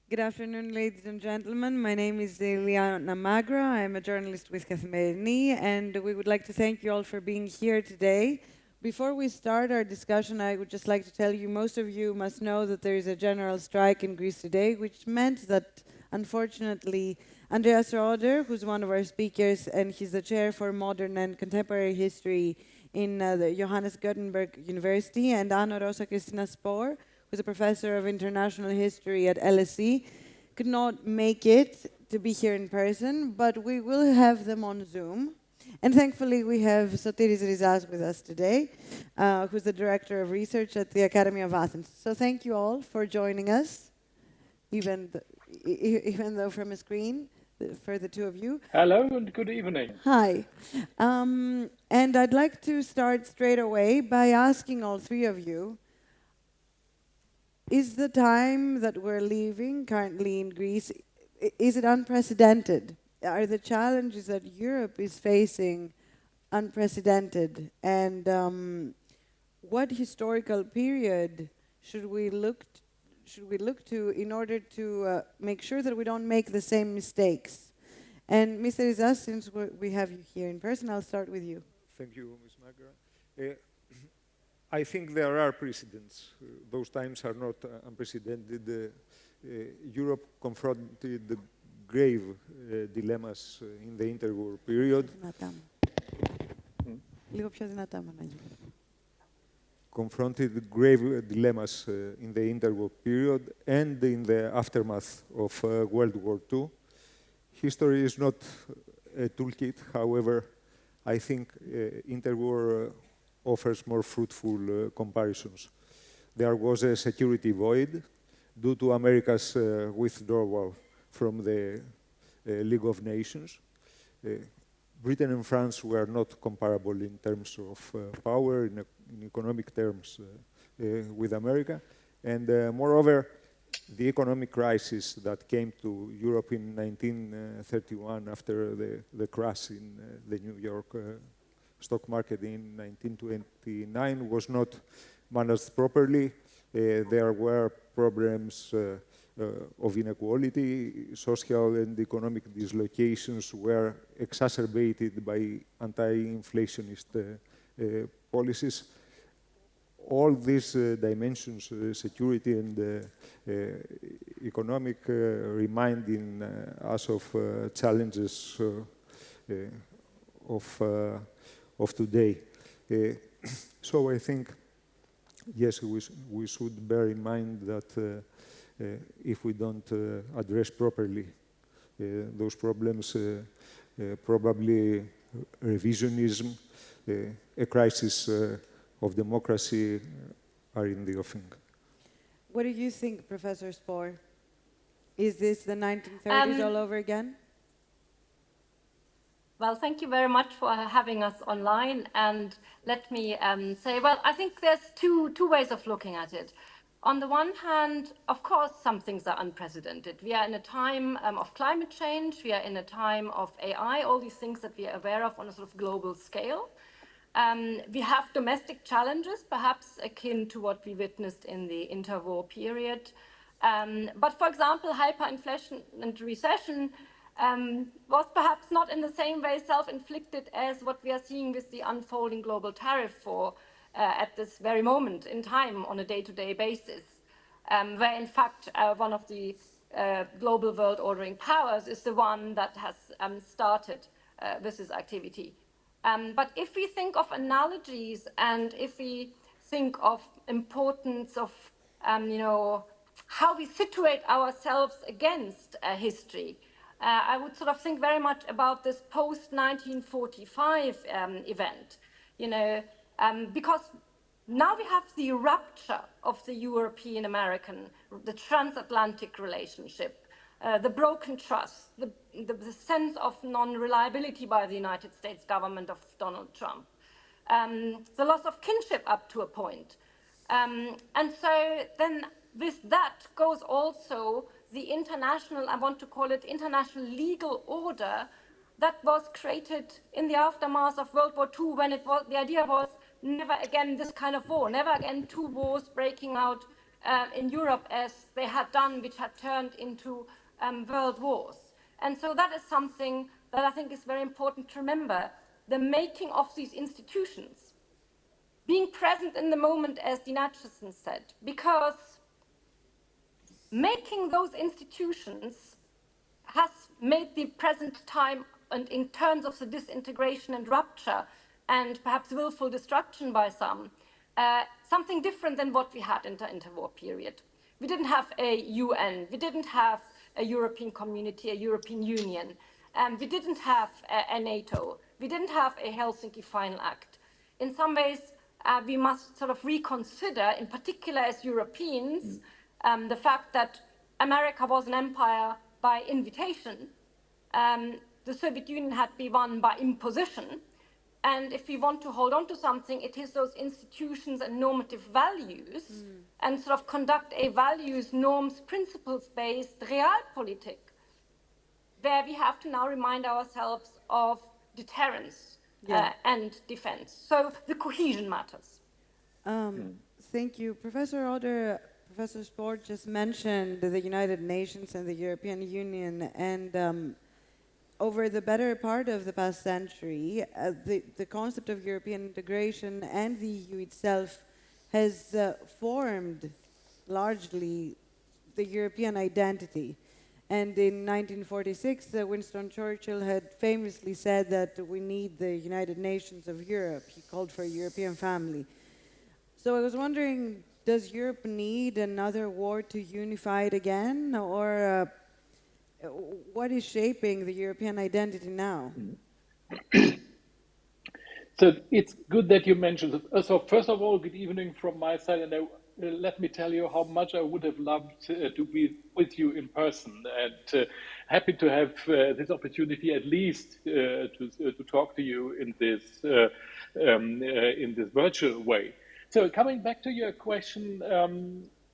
Good afternoon, ladies and gentlemen. My name is Iliana Magra. I'm a journalist with Kathimerini, and we would like to thank you all for being here today. Before we start our discussion, I would just like to tell you, most of you must know that there is a general strike in Greece today, which meant that, unfortunately, Andreas Rödder, who's one of our speakers, and he's the chair for modern and contemporary history in the Johannes Gutenberg University, and Rosa Kristina Spohr, who's a professor of international history at LSE, could not make it to be here in person, but we will have them on Zoom. And thankfully, we have Sotiris Rizas with us today, who's the director of research at the Academy of Athens. So thank you all for joining us, even though from a screen, for the two of you. Hello and good evening. Hi. And I'd like to start straight away by asking all three of you, is the time that we're living currently in Greece, is it unprecedented? Are the challenges that Europe is facing unprecedented? And what historical period should we look to in order to make sure that we don't make the same mistakes? And Mr. Rizas, since we have you here in person, I'll start with you. Thank you, Ms. Magra. I think there are precedents. Those times are not unprecedented. Europe confronted the grave dilemmas in the interwar period. Confronted grave dilemmas in the interwar period and in the aftermath of World War II. History is not a toolkit, however, I think interwar offers more fruitful comparisons. There was a security void due to America's withdrawal from the League of Nations. Britain and France were not comparable in terms of power, in economic terms with America. And moreover, the economic crisis that came to Europe in 1931 after the crash in the New York stock market in 1929 was not managed properly. There were problems of inequality. Social and economic dislocations were exacerbated by anti-inflationist policies. All these dimensions, security and economic, reminding us of challenges of today. So I think, yes, we should bear in mind that if we don't address properly those problems, probably revisionism, a crisis of democracy are in the offing. What do you think, Professor Spohr? Is this the 1930s all over again? Well, thank you very much for having us online. And let me say, well, I think there's two ways of looking at it. On the one hand, of course, some things are unprecedented. We are in a time of climate change. We are in a time of AI, all these things that we are aware of on a sort of global scale. We have domestic challenges, perhaps akin to what we witnessed in the interwar period. But for example, hyperinflation and recession was perhaps not in the same way self-inflicted as what we are seeing with the unfolding global tariff war at this very moment in time on a day-to-day basis, where in fact one of the global world ordering powers is the one that has started with this activity. But if we think of analogies and if we think of importance of, how we situate ourselves against history, I would sort of think very much about this post-1945 event, because now we have the rupture of the European-American, the transatlantic relationship, the broken trust, the sense of non-reliability by the United States government of Donald Trump, the loss of kinship up to a point. And so then with that goes also the international, I want to call it international legal order that was created in the aftermath of World War II, when the idea was never again this kind of war, never again two wars breaking out in Europe as they had done, which had turned into world wars. And so that is something that I think is very important to remember. The making of these institutions, being present in the moment, as Dean Acheson said, because making those institutions has made the present time, and in terms of the disintegration and rupture and perhaps willful destruction by some, something different than what we had in the interwar period. We didn't have a UN, we didn't have a European community, a European Union, we didn't have a NATO, we didn't have a Helsinki Final Act. In some ways, we must sort of reconsider, in particular as Europeans, the fact that America was an empire by invitation. The Soviet Union had been won by imposition. And if we want to hold on to something, it is those institutions and normative values and sort of conduct a values, norms, principles-based realpolitik, where we have to now remind ourselves of deterrence and defense. So the cohesion matters. Thank you. Professor Rödder, Professor Spohr just mentioned the United Nations and the European Union, and over the better part of the past century, the concept of European integration and the EU itself has formed largely the European identity. And in 1946, Winston Churchill had famously said that we need the United Nations of Europe. He called for a European family. So I was wondering, does Europe need another war to unify it again, or what is shaping the European identity now? So it's good that you mentioned it. So first of all, good evening from my side, and let me tell you how much I would have loved to be with you in person, and happy to have this opportunity at least to talk to you in this virtual way. So coming back to your question,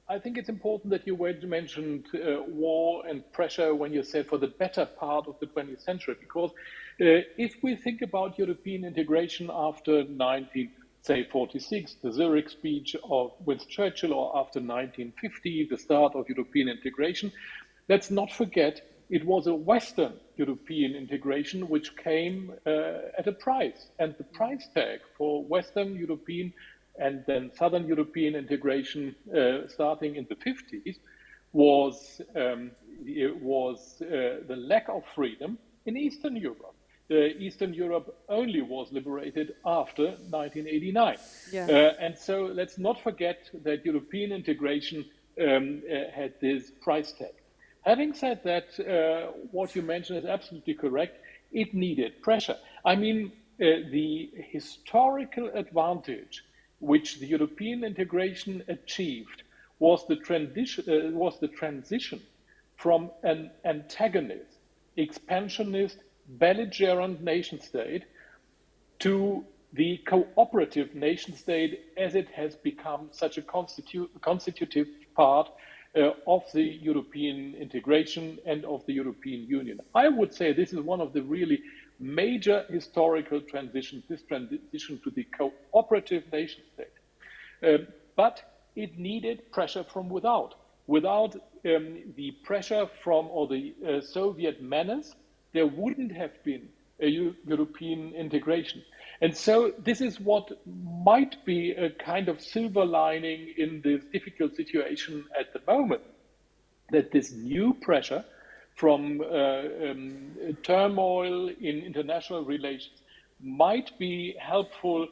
I think it's important that you mentioned war and pressure when you said for the better part of the 20th century, because if we think about European integration after 1946, the Zurich speech of Winston Churchill, or after 1950, the start of European integration, let's not forget it was a Western European integration which came at a price, and the price tag for Western European and then Southern European integration starting in the 50s was the lack of freedom in Eastern Europe. Eastern Europe only was liberated after 1989. And so let's not forget that European integration had this price tag. Having said that, what you mentioned is absolutely correct. It needed pressure. I mean, the historical advantage which the European integration achieved was the transition from an antagonist, expansionist, belligerent nation state to the cooperative nation state as it has become such a constitutive part of the European integration and of the European Union. I would say this is one of the really major historical transitions, this transition to the cooperative nation state. But it needed pressure from without. Without the pressure from or the Soviet menace, there wouldn't have been a European integration. And so this is what might be a kind of silver lining in this difficult situation at the moment, that this new pressure from turmoil in international relations might be helpful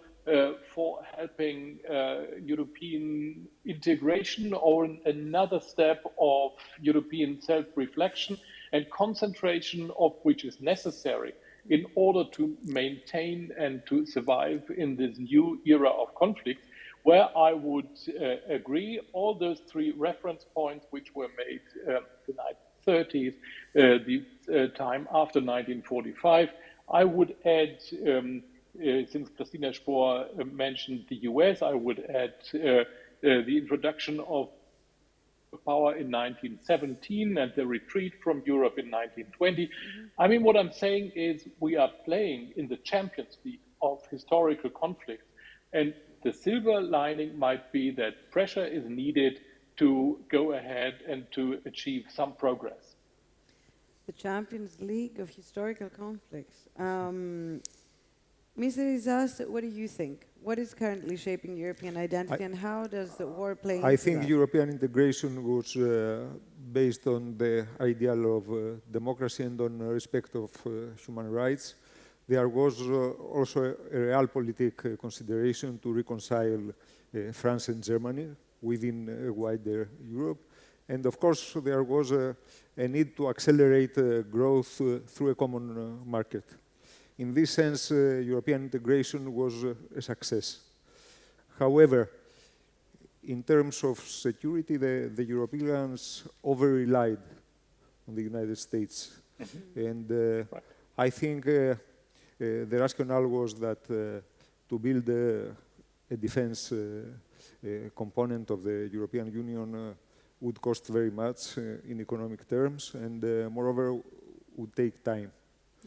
for helping European integration, or another step of European self-reflection and concentration of which is necessary in order to maintain and to survive in this new era of conflict, where I would agree all those three reference points which were made the 1930s, the time after 1945. I would add, since Kristina Spohr mentioned the US, I would add the introduction of power in 1917 and the retreat from Europe in 1920. I mean, what I'm saying is we are playing in the Champions League of historical conflicts, and the silver lining might be that pressure is needed to go ahead and to achieve some progress. The Champions League of historical conflicts. Mr. Rizas, what do you think? What is currently shaping European identity, and how does the war play into that? I think European integration was based on the ideal of democracy and on respect of human rights. There was also a realpolitik consideration to reconcile France and Germany within a wider Europe. And of course, there was a need to accelerate growth through a common market. In this sense, European integration was a success. However, in terms of security, the Europeans over-relied on the United States. And I think the rationale was that to build a defense component of the European Union would cost very much in economic terms, and moreover, would take time.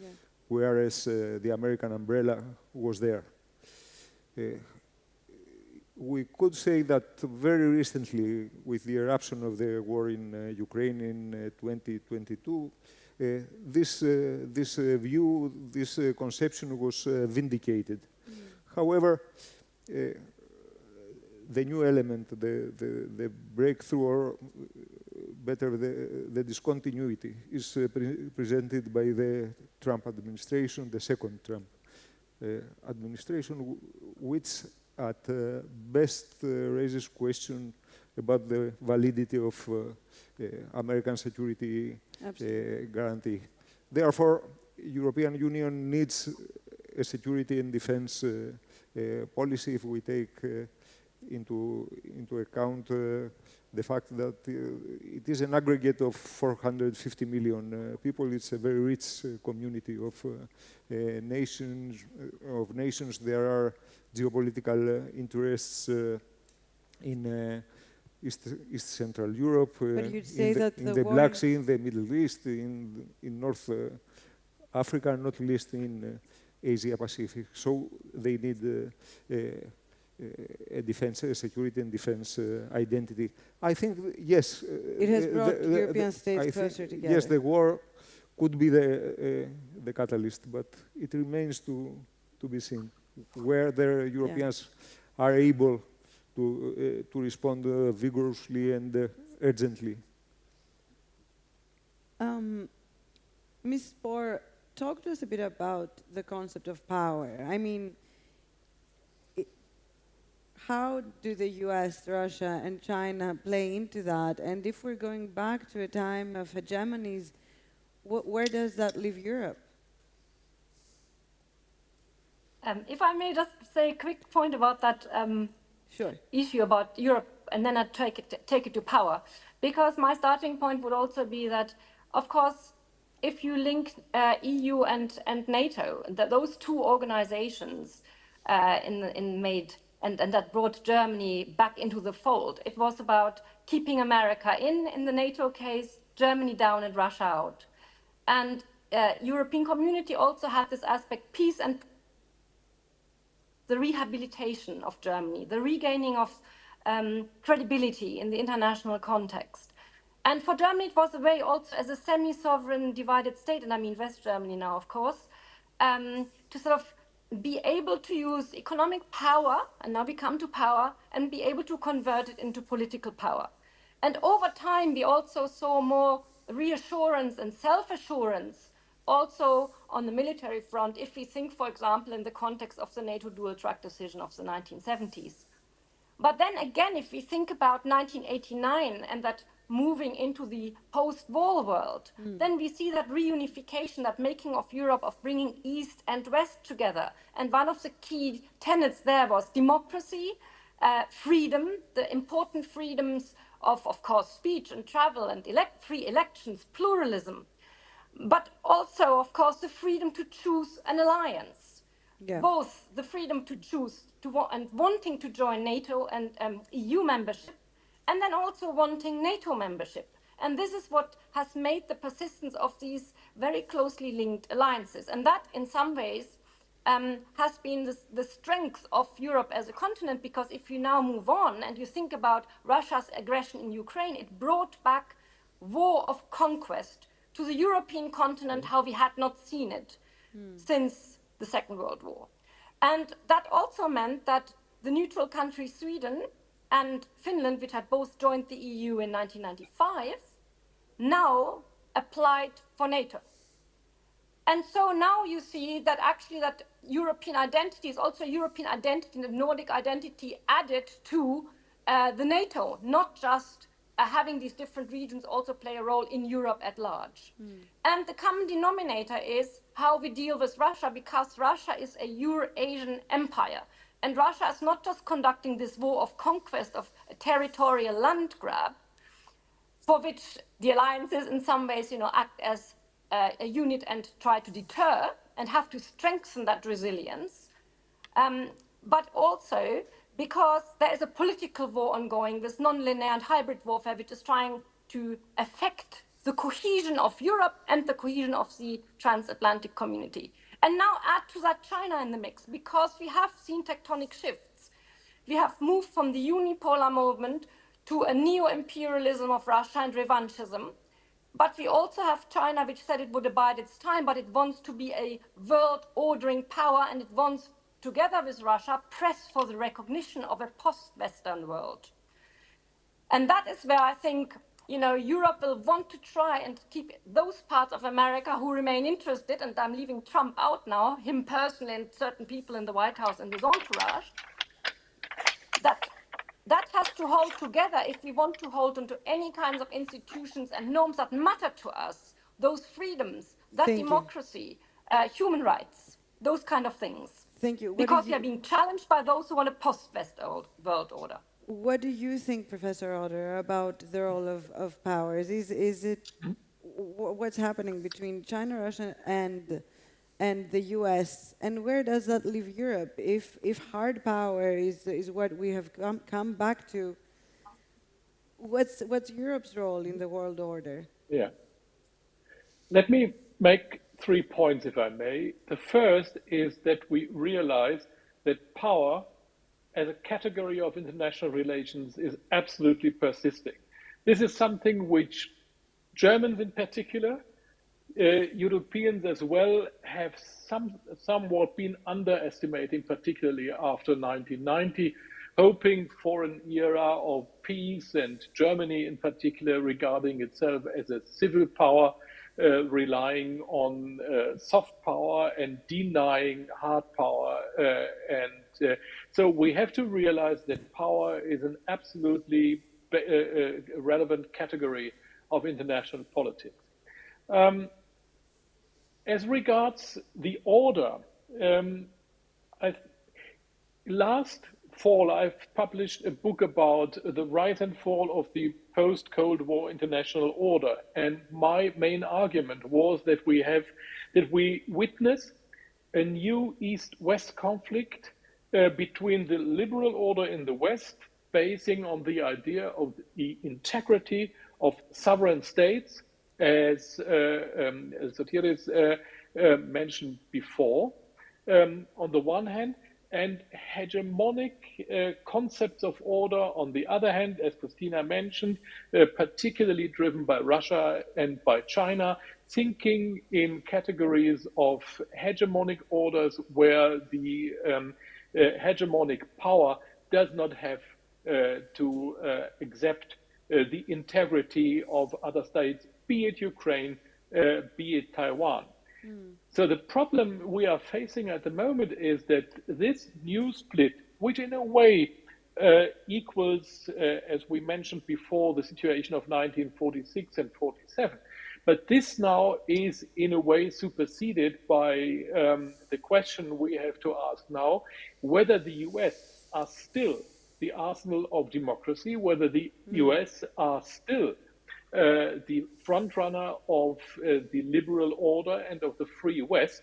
Yeah. Whereas the American umbrella was there. We could say that very recently, with the eruption of the war in Ukraine in 2022, this view, this conception was vindicated. However, the new element, the breakthrough, or better, the discontinuity, is presented by the Trump administration, the second Trump administration, which at best raises question about the validity of American security guarantee. Therefore, European Union needs a security and defense policy if we take into account the fact that it is an aggregate of 450 million people. It's a very rich community of nations. There are geopolitical interests in East Central Europe, in the Black Sea, in the Middle East, in North Africa, not least in Asia Pacific. So they need a defense, a security and defense identity. I think, yes. It has brought European states closer together. Yes, the war could be the catalyst, but it remains to be seen where the Europeans are able to respond vigorously and urgently. Ms. Spohr, talk to us a bit about the concept of power. I mean, how do the US, Russia, and China play into that? And if we're going back to a time of hegemonies, where does that leave Europe? If I may just say a quick point about that issue about Europe, and then I take it to power. Because my starting point would also be that, of course, if you link EU and NATO, those two organizations and that brought Germany back into the fold. It was about keeping America in the NATO case, Germany down and Russia out. And European community also had this aspect, peace and the rehabilitation of Germany, the regaining of credibility in the international context. And for Germany, it was a way also as a semi-sovereign divided state, and I mean West Germany now, of course, to sort of be able to use economic power, and now we come to power, and be able to convert it into political power. And over time, we also saw more reassurance and self-assurance also on the military front, if we think, for example, in the context of the NATO dual-track decision of the 1970s. But then again, if we think about 1989 and that moving into the post-war world, then we see that reunification, that making of Europe, of bringing East and West together. And one of the key tenets there was democracy, freedom, the important freedoms of course, speech and travel and free elections, pluralism. But also, of course, the freedom to choose an alliance. Yeah. Both the freedom to choose and wanting to join NATO and EU membership, and then also wanting NATO membership. And this is what has made the persistence of these very closely linked alliances. And that, in some ways, has been the strength of Europe as a continent, because if you now move on and you think about Russia's aggression in Ukraine, it brought back war of conquest to the European continent, how we had not seen it since the Second World War. And that also meant that the neutral countries Sweden and Finland, which had both joined the EU in 1995, now applied for NATO. And so now you see that actually that European identity is also European identity, the Nordic identity added to the NATO, not just having these different regions also play a role in Europe at large. And the common denominator is how we deal with Russia, because Russia is a Eurasian empire. And Russia is not just conducting this war of conquest, of a territorial land grab, for which the alliances in some ways, act as a unit and try to deter and have to strengthen that resilience, but also because there is a political war ongoing with non-linear and hybrid warfare, which is trying to affect the cohesion of Europe and the cohesion of the transatlantic community. And now add to that China in the mix, because we have seen tectonic shifts. We have moved from the unipolar movement to a neo-imperialism of Russia and revanchism. But we also have China, which said it would abide its time, but it wants to be a world ordering power, and it wants, together with Russia, press for the recognition of a post-Western world. And that is where I think, Europe will want to try and keep those parts of America who remain interested, and I'm leaving Trump out now, him personally and certain people in the White House and his entourage, that has to hold together if we want to hold onto any kinds of institutions and norms that matter to us, those freedoms, that democracy, human rights, those kind of things. Thank you. Because we are being challenged by those who want a post-West world order. What do you think, Professor Rödder, about the role of powers? Is it what's happening between China, Russia, and the US, and where does that leave Europe? If hard power is what we have come back to, what's Europe's role in the world order? Yeah. Let me make 3 points, if I may. The first is that we realize that power as a category of international relations is absolutely persisting. This is something which Germans in particular, Europeans as well, have somewhat been underestimating, particularly after 1990, hoping for an era of peace, and Germany in particular regarding itself as a civil power, relying on soft power and denying hard power. So we have to realize that power is an absolutely relevant category of international politics. As regards the order, last fall I've published a book about the rise and fall of the post-Cold War international order, and my main argument was that we witness a new East-West conflict between the liberal order in the West, basing on the idea of the integrity of sovereign states, as Sotiris mentioned before, on the one hand, and hegemonic concepts of order on the other hand, as Kristina mentioned, particularly driven by Russia and by China, thinking in categories of hegemonic orders where the hegemonic power does not have to accept the integrity of other states, be it Ukraine, be it Taiwan. So the problem we are facing at the moment is that this new split, which in a way equals, as we mentioned before, the situation of 1946 and 47, but this now is in a way superseded by the question we have to ask now, whether the US are still the arsenal of democracy, whether the US are still the frontrunner of the liberal order and of the free West,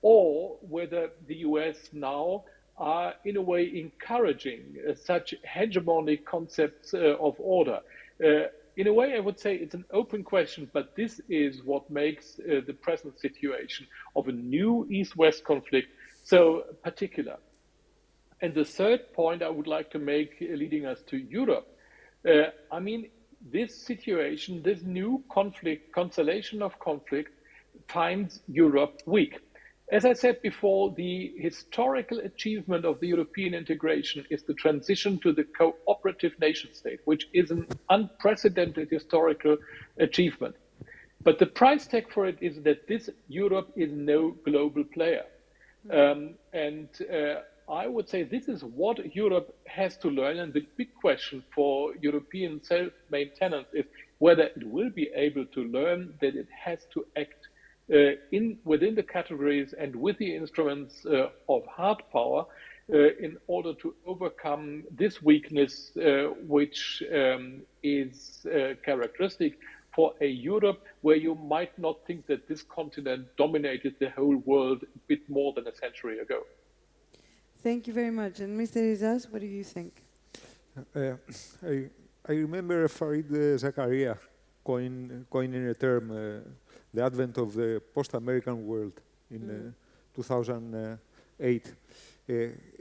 or whether the US now are in a way encouraging such hegemonic concepts of order. In a way, I would say it's an open question, but this is what makes the present situation of a new East-West conflict So particular. And the third point I would like to make, leading us to Europe, I mean, this situation, this new conflict, constellation of conflict, finds Europe weak. As I said before, the historical achievement of the European integration is the transition to the cooperative nation state, which is an unprecedented historical achievement. But the price tag for it is that this Europe is no global player. I would say this is what Europe has to learn. And the big question for European self-maintenance is whether it will be able to learn that it has to act within the categories and with the instruments of hard power in order to overcome this weakness, which is characteristic for a Europe where you might not think that this continent dominated the whole world a bit more than a century ago. Thank you very much. And Mr. Rizas, what do you think? I remember Farid Zakaria coining a term, the advent of the post-American world in 2008.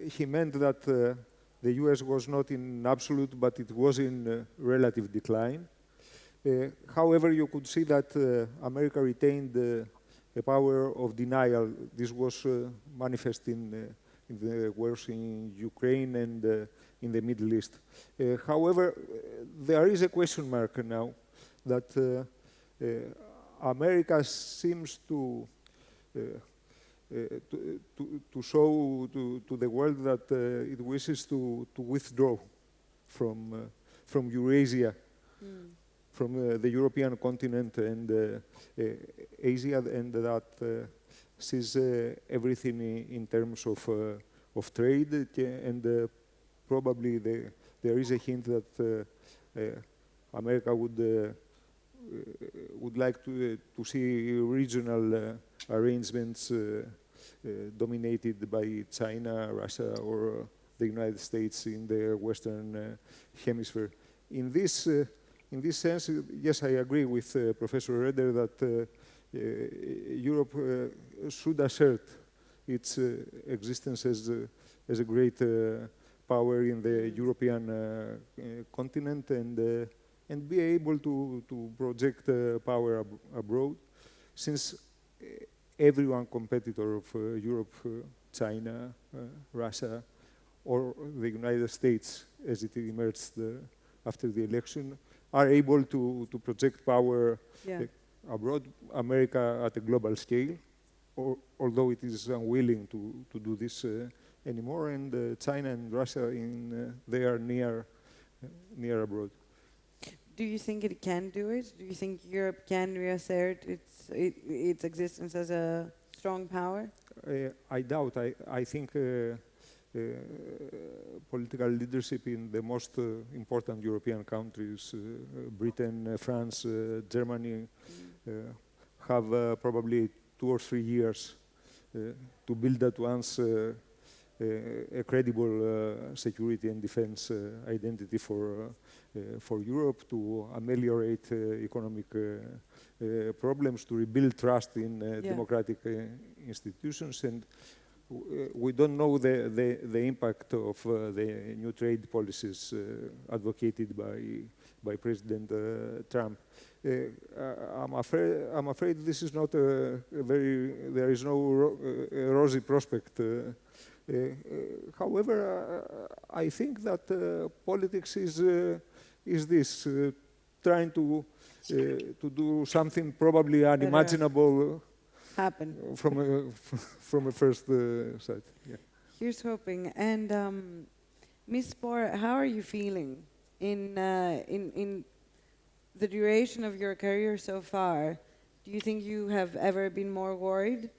He meant that the US was not in absolute, but it was in relative decline. However, you could see that America retained a power of denial. This was manifest in the wars in Ukraine and in the Middle East. However, there is a question mark now that America seems to show to the world that it wishes to withdraw from Eurasia, from the European continent and Asia, and that sees everything in terms of trade, and probably there is a hint that America would like to see regional arrangements dominated by China, Russia, or the United States in the Western Hemisphere. In this sense, yes, I agree with Professor Rödder that Europe should assert its existence as a great power in the European continent and be able to project power abroad, since every one competitor of Europe, China, Russia, or the United States, as it emerged after the election, are able to project power abroad, America at a global scale, although it is unwilling to do this anymore, and China and Russia they are near abroad. Do you think it can do it? Do you think Europe can reassert its existence as a strong power? I doubt. I think political leadership in the most important European countries, Britain, France, Germany, have probably 2 or 3 years to build at once a credible security and defense identity for Europe, to ameliorate economic problems, to rebuild trust in democratic institutions. And we don't know the impact of the new trade policies advocated by President Trump. I'm afraid this is not there is no rosy prospect. However, I think that politics is this, trying to do something probably unimaginable happen from a first sight. Yeah. Here's hoping. And Ms. Spohr, how are you feeling in the duration of your career so far? Do you think you have ever been more worried?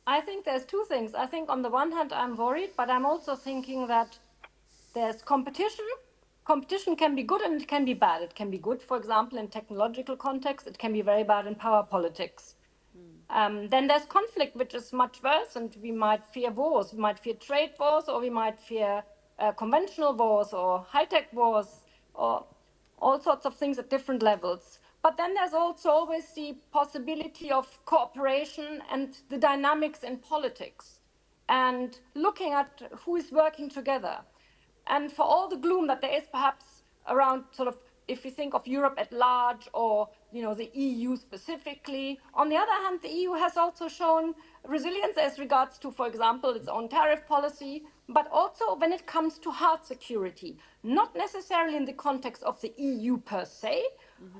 I think there's two things. I think on the one hand, I'm worried, but I'm also thinking that there's competition. Competition can be good and it can be bad. It can be good, for example, in technological context. It can be very bad in power politics. Then there's conflict, which is much worse, and we might fear wars. We might fear trade wars, or we might fear conventional wars, or high-tech wars, or all sorts of things at different levels. But then there's also always the possibility of cooperation and the dynamics in politics and looking at who is working together. And for all the gloom that there is perhaps around sort of, if you think of Europe at large or, you know, the EU specifically, on the other hand, the EU has also shown resilience as regards to, for example, its own tariff policy, but also when it comes to hard security, not necessarily in the context of the EU per se,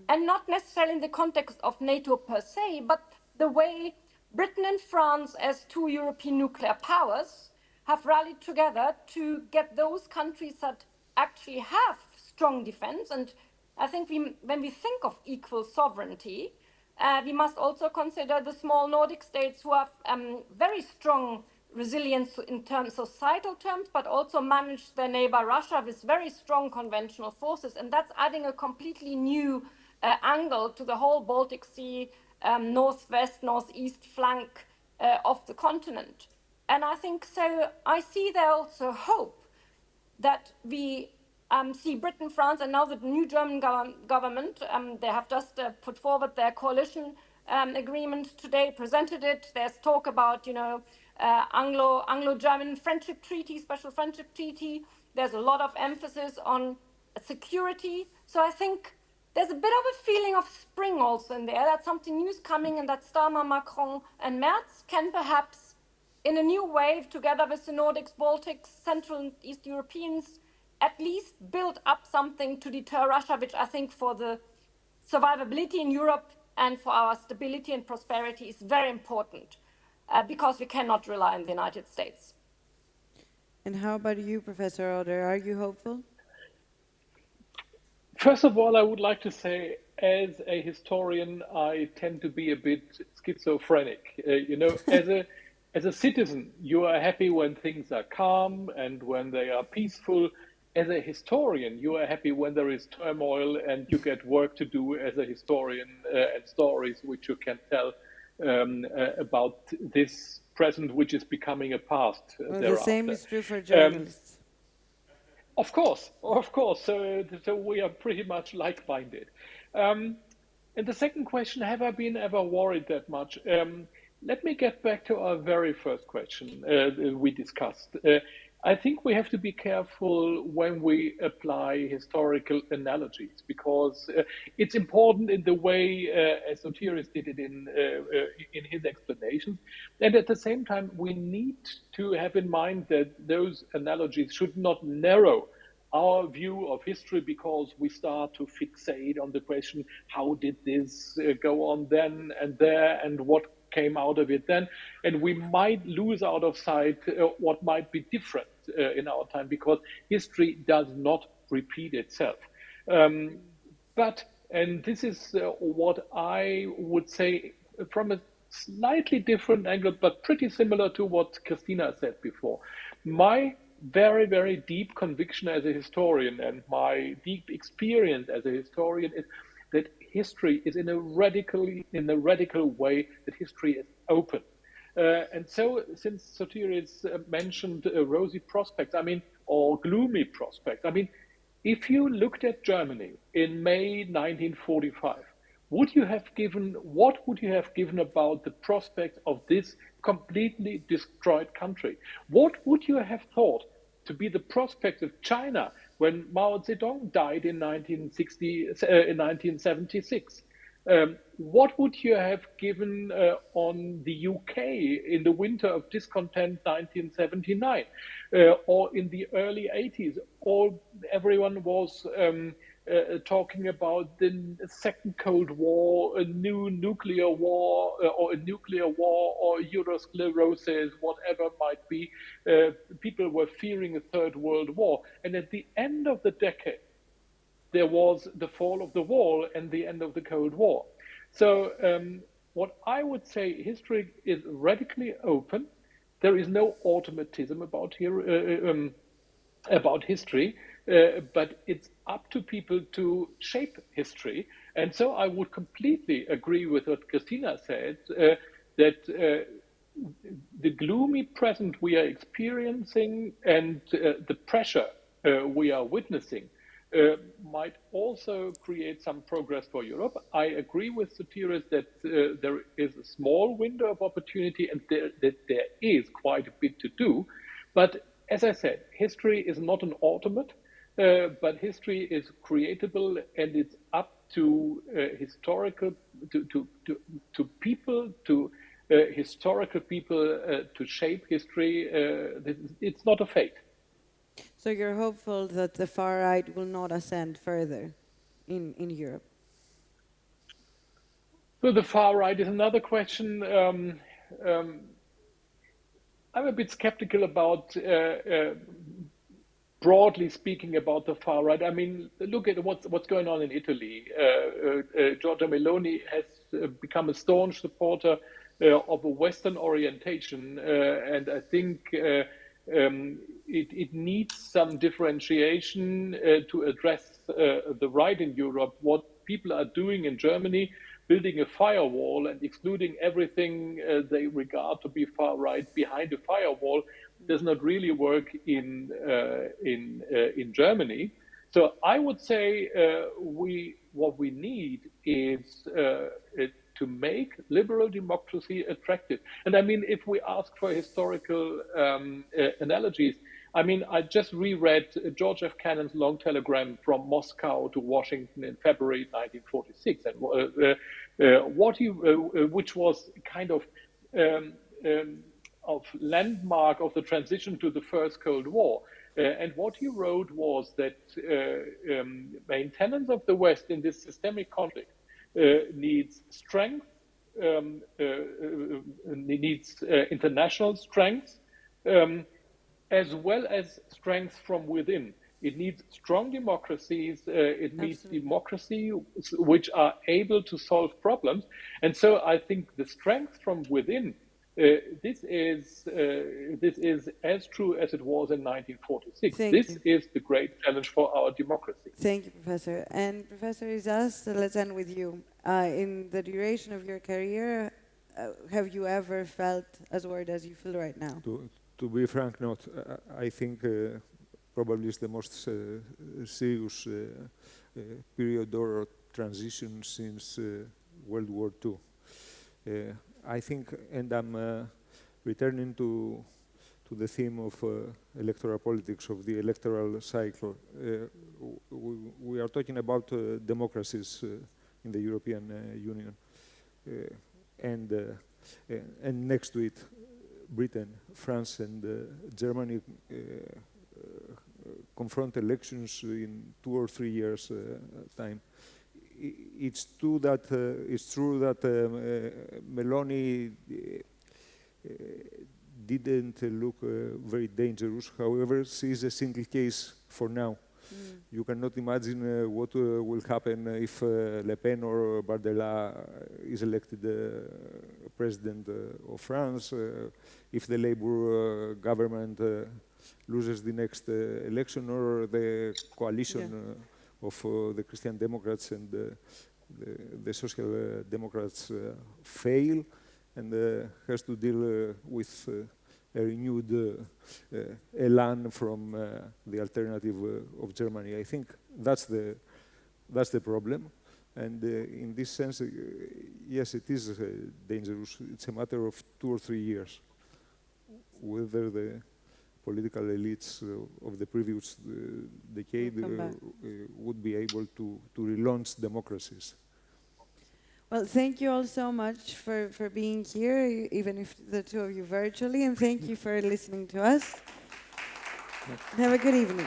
and not necessarily in the context of NATO per se, but the way Britain and France, as two European nuclear powers, have rallied together to get those countries that actually have strong defense. And I think when we think of equal sovereignty, we must also consider the small Nordic states who have very strong resilience in terms of societal terms, but also manage their neighbor Russia with very strong conventional forces. And that's adding a completely new angle to the whole Baltic Sea, northwest, northeast flank of the continent. And I think so, I see there also hope that we see Britain, France, and now the new German government, they have just put forward their coalition agreement today, presented it. There's talk about, you know, Anglo-German friendship treaty, special friendship treaty. There's a lot of emphasis on security. So I think there's a bit of a feeling of spring also in there, that something new is coming and that Starmer, Macron, and Merz can perhaps, in a new wave, together with the Nordics, Baltics, Central and East Europeans, at least build up something to deter Russia, which I think for the survivability in Europe and for our stability and prosperity is very important, because we cannot rely on the United States. And how about you, Professor Rödder? Are you hopeful? First of all, I would like to say, as a historian, I tend to be a bit schizophrenic. You know, as a citizen, you are happy when things are calm and when they are peaceful. As a historian, you are happy when there is turmoil and you get work to do as a historian and stories which you can tell about this present, which is becoming a past. Well, the same is true for journalists. Of course, of course. So we are pretty much like-minded. And the second question, have I been ever worried that much? Let me get back to our very first question we discussed. I think we have to be careful when we apply historical analogies, because it's important in the way as Sotiris did it in his explanations. And at the same time, we need to have in mind that those analogies should not narrow our view of history, because we start to fixate on the question, how did this go on then and there, and what came out of it then, and we might lose out of sight what might be different in our time, because history does not repeat itself. But, and this is what I would say from a slightly different angle, but pretty similar to what Kristina said before. My very, very deep conviction as a historian and my deep experience as a historian is that history is in a radical way, that history is open. And so, since Sotiris mentioned rosy prospects, I mean, or gloomy prospects, I mean, if you looked at Germany in May 1945, what would you have given about the prospect of this completely destroyed country? What would you have thought to be the prospect of China when Mao Zedong died in 1976? What would you have given on the UK in the winter of discontent 1979, or in the early 80s? Everyone was talking about the second Cold War, a new nuclear war, or a nuclear war, or Eurosclerosis, whatever might be. People were fearing a third world war. And at the end of the decade, there was the fall of the wall and the end of the Cold War. So what I would say, history is radically open. There is no automatism about history, but it's up to people to shape history. And so I would completely agree with what Kristina said, that the gloomy present we are experiencing and the pressure we are witnessing might also create some progress for Europe. I agree with Sotiris that there is a small window of opportunity and that there is quite a bit to do. But as I said, history is not an automate, but history is creatable, and it's up to historical people to shape history. It's not a fate. So you're hopeful that the far right will not ascend further in Europe? So the far right is another question. I'm a bit skeptical about, broadly speaking, about the far right. I mean, look at what's going on in Italy. Giorgia Meloni has become a staunch supporter of a Western orientation, and I think it needs some differentiation to address the right in Europe. What people are doing in Germany, building a firewall and excluding everything they regard to be far right behind a firewall, does not really work in Germany. So I would say what we need is to make liberal democracy attractive. And I mean, if we ask for historical analogies, I mean, I just reread George F. Cannon's long telegram from Moscow to Washington in February 1946, and which was kind of landmark of the transition to the First Cold War. And what he wrote was that maintenance of the West in this systemic conflict needs strength, needs international strength, as well as strength from within. It needs strong democracies. It needs democracy which are able to solve problems. And so I think the strength from within, this is as true as it was in 1946. This is the great challenge for our democracy. Thank you, Professor. And Professor Rizas, let's end with you. In the duration of your career, have you ever felt as worried as you feel right now? To be frank, not. I think probably it's the most serious period or transition since World War II. I think, and I'm returning to the theme of electoral politics, of the electoral cycle. We are talking about democracies in the European Union, and next to it, Britain, France, and Germany confront elections in 2 or 3 years' time. It's true that Meloni didn't look very dangerous. However, she is a single case for now. You cannot imagine what will happen if Le Pen or Bardella is elected president of France, if the Labour government loses the next election, or the coalition of the Christian Democrats and the Social Democrats fail, and has to deal with a renewed elan from the alternative of Germany. I think that's the problem, and in this sense, yes, it is dangerous. It's a matter of 2 or 3 years whether the political elites of the previous decade would be able to relaunch democracies. Well, thank you all so much for being here, even if the two of you virtually, and thank you for listening to us. Have a good evening.